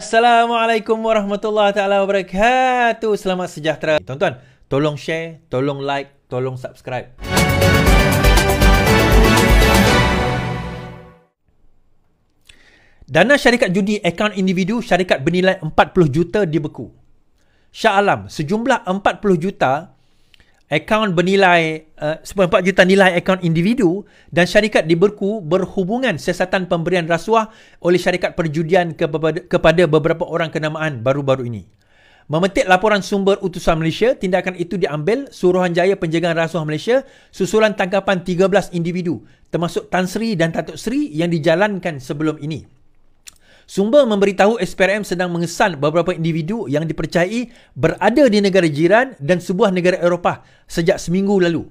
Assalamualaikum warahmatullahi taala wabarakatuh. Selamat sejahtera. Tuan-tuan, tolong share, tolong like, tolong subscribe. Dana syarikat judi akaun individu syarikat bernilai 40 juta dibeku. Shah Alam, sejumlah 40 juta akaun bernilai 4 juta nilai akaun individu dan syarikat dibeku berhubungan siasatan pemberian rasuah oleh syarikat perjudian kepada beberapa orang kenamaan baru-baru ini. Memetik laporan sumber utusan Malaysia, tindakan itu diambil Suruhanjaya Penjagaan Rasuah Malaysia susulan tangkapan 13 individu termasuk Tan Sri dan Datuk Sri yang dijalankan sebelum ini. Sumber memberitahu SPRM sedang mengesan beberapa individu yang dipercayai berada di negara jiran dan sebuah negara Eropah sejak seminggu lalu.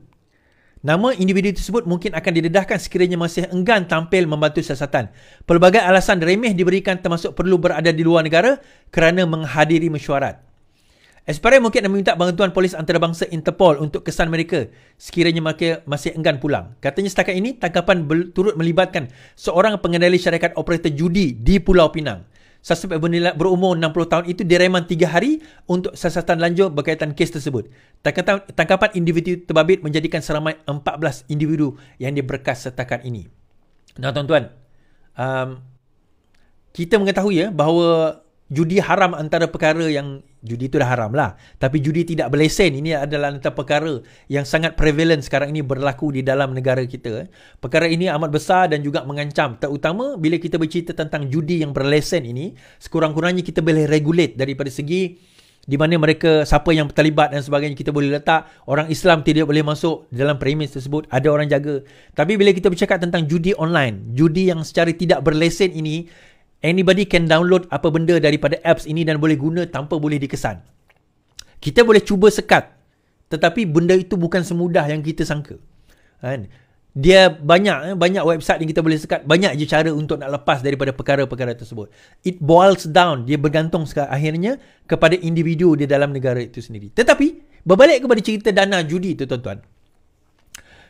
Nama individu tersebut mungkin akan didedahkan sekiranya masih enggan tampil membantu siasatan. Pelbagai alasan remeh diberikan termasuk perlu berada di luar negara kerana menghadiri mesyuarat. SPRM mungkin meminta bantuan polis antarabangsa Interpol untuk kesan mereka sekiranya mereka masih enggan pulang. Katanya setakat ini, tangkapan turut melibatkan seorang pengendali syarikat operator judi di Pulau Pinang. Suspek berumur 60 tahun itu direman 3 hari untuk siasatan lanjut berkaitan kes tersebut. Tangkapan individu terbabit menjadikan seramai 14 individu yang diberkas setakat ini. Nah tuan-tuan, kita mengetahui bahawa judi haram antara perkara yang judi itu dah haram lah. Tapi judi tidak berlesen ini adalah antara perkara yang sangat prevalent sekarang ini berlaku di dalam negara kita. Perkara ini amat besar dan juga mengancam. Terutama bila kita bercerita tentang judi yang berlesen ini, sekurang-kurangnya kita boleh regulate daripada segi di mana mereka, siapa yang terlibat dan sebagainya kita boleh letak. Orang Islam tidak boleh masuk dalam premis tersebut. Ada orang jaga. Tapi bila kita bercakap tentang judi online, judi yang secara tidak berlesen ini, anybody can download apa benda daripada apps ini dan boleh guna tanpa boleh dikesan. Kita boleh cuba sekat, tetapi benda itu bukan semudah yang kita sangka. Dia banyak website yang kita boleh sekat, banyak je cara untuk nak lepas daripada perkara-perkara tersebut. It boils down, dia bergantung akhirnya kepada individu di dalam negara itu sendiri. Tetapi berbalik kepada cerita dana judi itu tuan-tuan.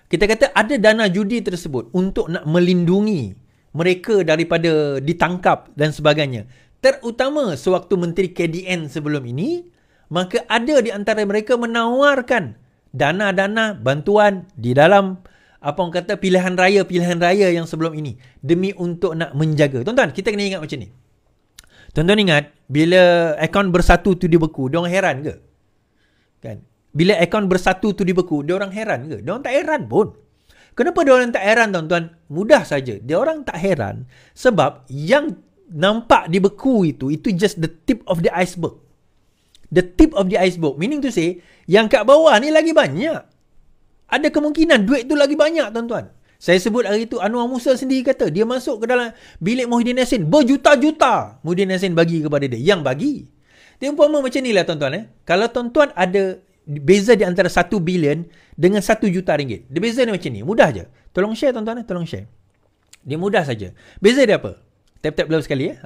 Kita kata ada dana judi tersebut untuk nak melindungi mereka daripada ditangkap dan sebagainya. Terutama sewaktu Menteri KDN sebelum ini, maka ada di antara mereka menawarkan dana-dana bantuan di dalam pilihan raya yang sebelum ini demi untuk nak menjaga. Tuan-tuan, kita kena ingat macam ni. Tuan-tuan ingat bila akaun bersatu tu dibeku, diorang heran ke? Kan? Bila akaun bersatu tu dibeku, diorang heran ke? Diorang tak heran pun. Kenapa diorang tak heran tuan-tuan? Mudah saja. Diorang tak heran sebab yang nampak dibeku itu just the tip of the iceberg. The tip of the iceberg. Meaning to say, yang kat bawah ni lagi banyak. Ada kemungkinan duit tu lagi banyak tuan-tuan. Saya sebut hari itu Anwar Musa sendiri kata, dia masuk ke dalam bilik Muhyiddin Yassin. Berjuta-juta Muhyiddin Yassin bagi kepada dia. Yang bagi. Dia umpama macam ni lah tuan-tuan. Kalau tuan-tuan ada beza di antara 1 bilion dengan 1 juta ringgit. Dia beza dia macam ni. Mudah je. Tolong share tuan-tuan. Tolong share. Dia mudah saja. Beza dia apa? Tap-tap love sekali ya.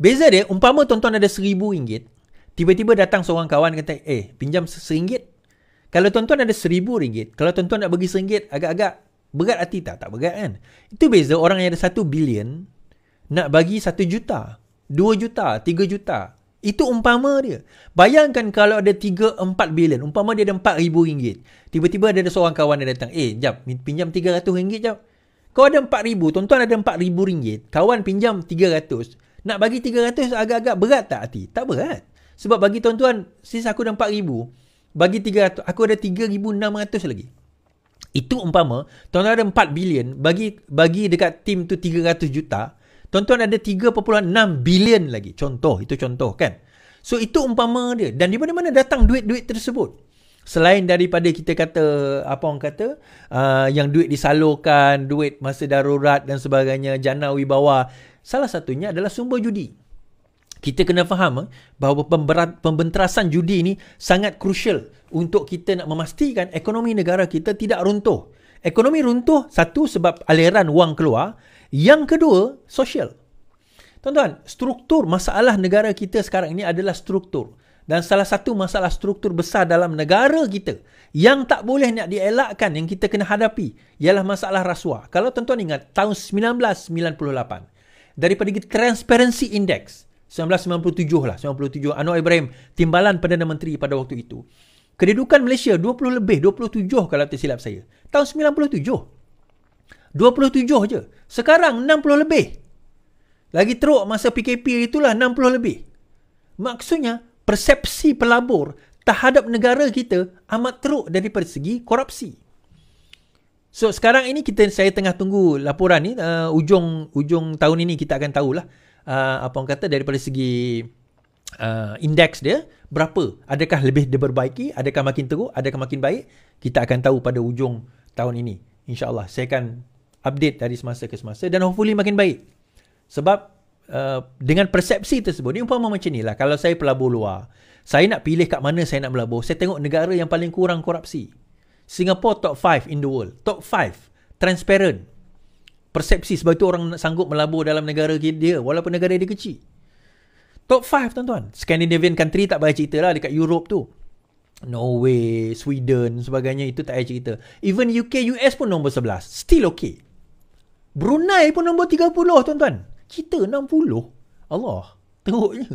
Beza dia, umpama tuan-tuan ada RM1,000. Tiba-tiba datang seorang kawan kata, pinjam RM1. Kalau tuan-tuan ada RM1,000, kalau tuan-tuan nak bagi RM1, agak-agak berat hati tak? Tak berat kan? Itu beza orang yang ada 1 bilion nak bagi 1 juta, 2 juta, 3 juta. Itu umpama dia. Bayangkan kalau ada 3-4 bilion. Umpama dia ada RM4,000. Tiba-tiba ada seorang kawan dia datang. Jap, pinjam RM300 jap. Kau ada RM4,000. Tuan-tuan ada RM4,000. Kawan pinjam RM300. Nak bagi RM300 agak-agak berat tak hati? Tak berat. Sebab bagi tuan-tuan, sis aku ada RM4,000. Bagi RM300. Aku ada RM3,600 lagi. Itu umpama. Tuan-tuan ada 4 bilion. Bagi dekat tim tu 300 juta. Tuan-tuan ada 3.6 bilion lagi. Contoh, itu contoh kan. So itu umpama dia. Dan di mana-mana datang duit-duit tersebut. Selain daripada kita kata, yang duit disalurkan, duit masa darurat dan sebagainya, jana wibawa. Salah satunya adalah sumber judi. Kita kena faham bahawa pembenterasan judi ini sangat crucial untuk kita nak memastikan ekonomi negara kita tidak runtuh. Ekonomi runtuh, satu sebab aliran wang keluar. Yang kedua, sosial. Tuan-tuan, struktur masalah negara kita sekarang ini adalah struktur. Dan salah satu masalah struktur besar dalam negara kita yang tak boleh nak dielakkan, yang kita kena hadapi, ialah masalah rasuah. Kalau tuan-tuan ingat, tahun 1998, daripada Transparency Index, 1997 lah, 97. Anwar Ibrahim, timbalan Perdana Menteri pada waktu itu. Kedudukan Malaysia 20 lebih, 27 kalau tak silap saya. Tahun 97. 27 je. Sekarang 60 lebih. Lagi teruk masa PKP itulah 60 lebih. Maksudnya, persepsi pelabur terhadap negara kita amat teruk daripada segi korupsi. So, sekarang ini saya tengah tunggu laporan ni. Ujung tahun ini kita akan tahulah. Apa orang kata daripada segi indeks dia berapa, adakah lebih diperbaiki, adakah makin teruk, adakah makin baik, kita akan tahu pada ujung tahun ini, insyaAllah. Saya akan update dari semasa ke semasa dan hopefully makin baik. Sebab dengan persepsi tersebut, ni umpama macam ni lah, kalau saya pelabur luar, saya nak pilih kat mana saya nak melabur, saya tengok negara yang paling kurang korupsi. Singapore top 5 in the world, top 5, transparent, persepsi, sebab itu orang sanggup melabur dalam negara dia walaupun negara dia kecil. Top 5 tuan-tuan. Scandinavian country tak payah cerita lah, dekat Europe tu, Norway, Sweden, sebagainya, itu tak payah cerita. Even UK, US pun nombor 11, still okay. Brunei pun nombor 30 tuan-tuan, kita 60. Allah, teruknya.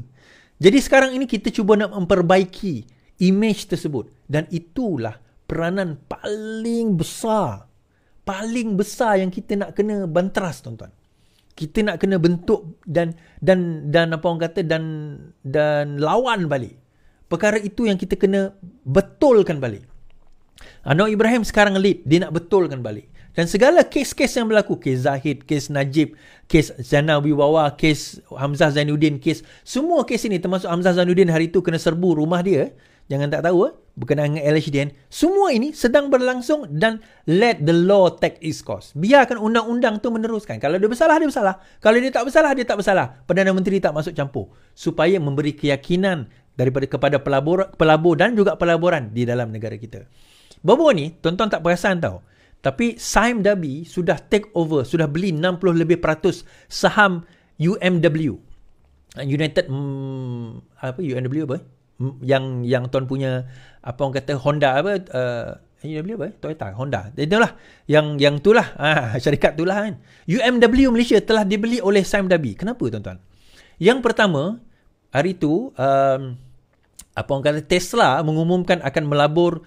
Jadi sekarang ini kita cuba nak memperbaiki image tersebut, dan itulah peranan paling besar yang kita nak kena banteras tuan-tuan. Kita nak kena bentuk dan apa orang kata dan lawan balik. Perkara itu yang kita kena betulkan balik. Anwar Ibrahim sekarang lead, dia nak betulkan balik. Dan segala kes-kes yang berlaku, kes Zahid, kes Najib, kes Zana Wibawa, kes Hamzah Zainuddin, semua kes ini, termasuk Hamzah Zainuddin hari itu kena serbu rumah dia, jangan tak tahu, berkenaan dengan LHDN, semua ini sedang berlangsung, dan let the law take its course. Biarkan undang-undang tu meneruskan. Kalau dia bersalah, dia bersalah. Kalau dia tak bersalah, dia tak bersalah. Perdana Menteri tak masuk campur. Supaya memberi keyakinan kepada pelabur dan juga pelaburan di dalam negara kita. Baru ni, tuan-tuan tak perasan tau, tapi Sime Darby sudah take over, sudah beli 60 lebih % saham UMW. United UMW apa? Yang tuan punya apa orang kata Honda UMW apa? Toyota, Honda. Itulah yang itulah syarikat itulah kan. UMW Malaysia telah dibeli oleh Sime Darby. Kenapa tuan-tuan? Yang pertama, hari itu apa orang kata Tesla mengumumkan akan melabur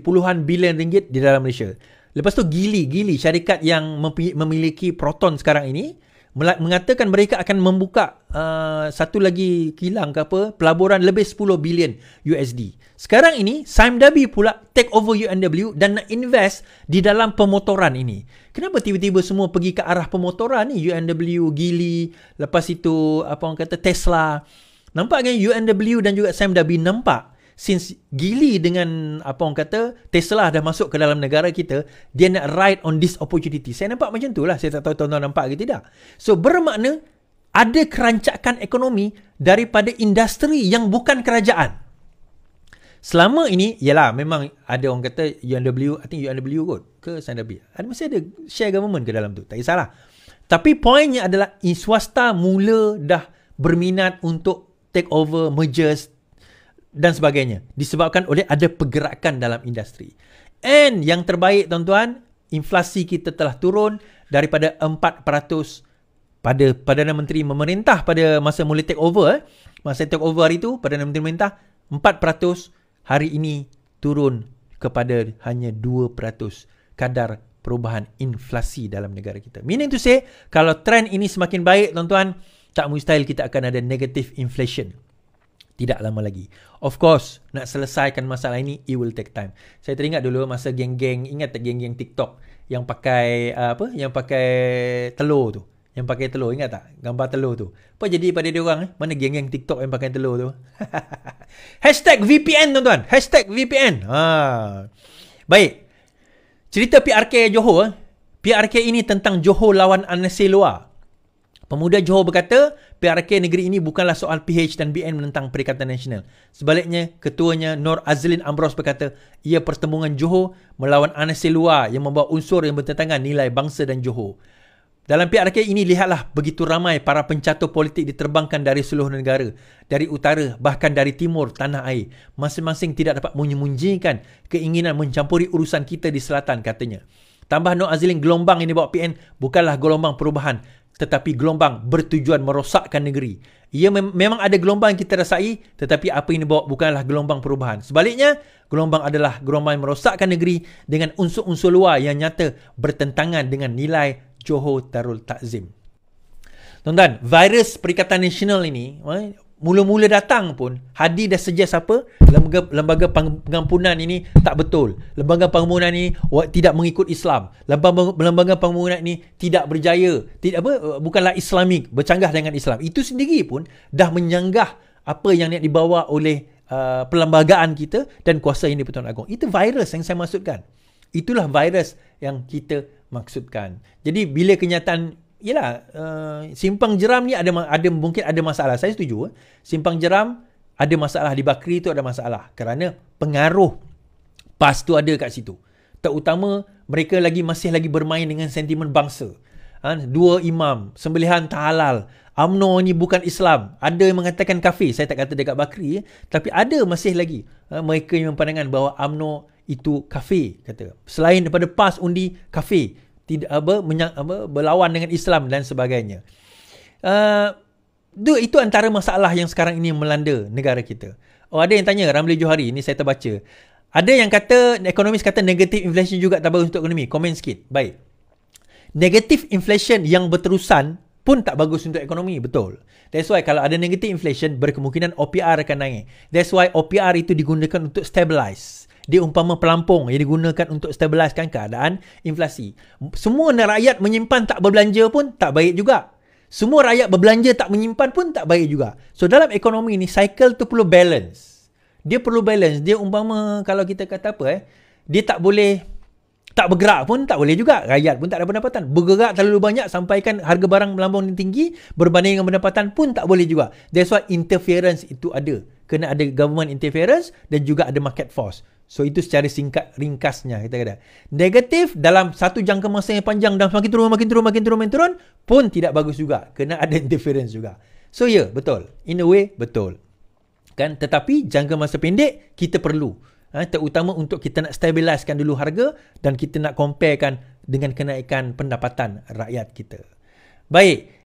puluhan bilion ringgit di dalam Malaysia. Lepas tu Geely syarikat yang memiliki Proton sekarang ini mengatakan mereka akan membuka satu lagi kilang ke apa, pelaburan lebih 10 bilion USD. Sekarang ini Sime Darby pula take over UMW dan nak invest di dalam pemotoran ini. Kenapa tiba-tiba semua pergi ke arah pemotoran ni? UMW, Geely, lepas itu apa orang kata Tesla. Nampak kan UMW dan juga Sime Darby nampak since Geely dengan apa orang kata Tesla dah masuk ke dalam negara kita, dia nak ride on this opportunity. Saya nampak macam tu lah. Saya tak tahu tuan-tuan nampak ke tidak. So bermakna ada kerancakan ekonomi daripada industri yang bukan kerajaan. Selama ini, yalah memang ada orang kata UMW, I think UMW kot ke Sime Darby, masih ada share government ke dalam tu, tak kisahlah. Tapi poinnya adalah swasta mula dah berminat untuk take over, mergers dan sebagainya, disebabkan oleh ada pergerakan dalam industri. And yang terbaik tuan-tuan, inflasi kita telah turun daripada 4% pada Perdana Menteri memerintah pada masa mula take over. Masa take over hari itu, Perdana Menteri memerintah 4%, hari ini turun kepada hanya 2% kadar perubahan inflasi dalam negara kita. Meaning to say, kalau trend ini semakin baik tuan-tuan, tak mustahil kita akan ada negative inflation. Tidak lama lagi. Of course, nak selesaikan masalah ini, it will take time. Saya teringat dulu masa geng-geng, ingat tak geng-geng TikTok yang pakai yang pakai telur tu. Yang pakai telur, ingat tak? Gambar telur tu. Apa jadi pada dia orang? Mana geng-geng TikTok yang pakai telur tu? Hashtag VPN tuan-tuan. Hashtag VPN. Baik. Cerita PRK Johor. PRK ini tentang Johor lawan Anasi Luar. Pemuda Johor berkata, PRK negeri ini bukanlah soal PH dan BN menentang Perikatan Nasional. Sebaliknya, ketuanya Nur Azlin Amros berkata, ia pertembungan Johor melawan Anasi Luar yang membawa unsur yang bertentangan nilai bangsa dan Johor. Dalam PRK ini, lihatlah begitu ramai para pencatur politik diterbangkan dari seluruh negara, dari utara, bahkan dari timur tanah air. Masing-masing tidak dapat menyembunyikan keinginan mencampuri urusan kita di selatan, katanya. Tambah Nur Azlin, gelombang yang dibawa PN bukanlah gelombang perubahan, tetapi gelombang bertujuan merosakkan negeri. Ia memang ada gelombang yang kita rasai, tetapi apa yang dibawa bukanlah gelombang perubahan. Sebaliknya, gelombang adalah gelombang yang merosakkan negeri dengan unsur-unsur luar yang nyata bertentangan dengan nilai Johor Darul Takzim. Tuan-tuan, virus Perikatan Nasional ini mula-mula datang pun Hadi dah suggest apa? Lembaga pengampunan ini tak betul. Lembaga pengampunan ini tidak mengikut Islam. Lembaga pengampunan ini tidak berjaya. Bukanlah Islamik, bercanggah dengan Islam. Itu sendiri pun dah menyanggah apa yang nak dibawa oleh perlembagaan kita dan kuasa yang di-Pertuan Agong. Itu virus yang saya maksudkan. Itulah virus yang kita maksudkan. Jadi bila kenyataan simpang jeram ni ada mungkin ada masalah. Saya setuju. Simpang jeram ada masalah, di Bakri tu ada masalah kerana pengaruh PAS tu ada kat situ. Terutama mereka masih lagi bermain dengan sentimen bangsa. Dua imam, sembelihan tak halal. UMNO ni bukan Islam. Ada yang mengatakan kafir. Saya tak kata dekat Bakri, tapi ada masih lagi mereka yang memandangkan bahawa UMNO itu kafir, kata. Selain daripada PAS undi kafir. Tidak berlawan dengan Islam dan sebagainya. Itu antara masalah yang sekarang ini melanda negara kita. Ada yang tanya, Ramli Johari, ini saya terbaca. Ada yang kata, ekonomis kata negative inflation juga tak bagus untuk ekonomi. Komen sikit. Baik. Negative inflation yang berterusan pun tak bagus untuk ekonomi, betul. That's why kalau ada negative inflation, berkemungkinan OPR akan naik. That's why OPR itu digunakan untuk stabilize. Dia umpama pelampung yang digunakan untuk stabiliskan keadaan inflasi. Semua rakyat menyimpan tak berbelanja pun tak baik juga. Semua rakyat berbelanja tak menyimpan pun tak baik juga. So dalam ekonomi ni, cycle tu perlu balance. Dia perlu balance. Dia umpama kalau kita kata dia tak bergerak pun tak boleh juga. Rakyat pun tak ada pendapatan. Bergerak terlalu banyak sampaikan harga barang melambung tinggi berbanding dengan pendapatan pun tak boleh juga. That's why interference itu ada. Kena ada government interference dan juga ada market force. So itu secara ringkasnya kita kata. Negatif dalam satu jangka masa yang panjang dan makin turun pun tidak bagus juga. Kena ada interference juga. So betul. In a way betul. Kan, tetapi jangka masa pendek kita perlu. Terutama untuk kita nak stabiliskan dulu harga dan kita nak comparekan dengan kenaikan pendapatan rakyat kita. Baik,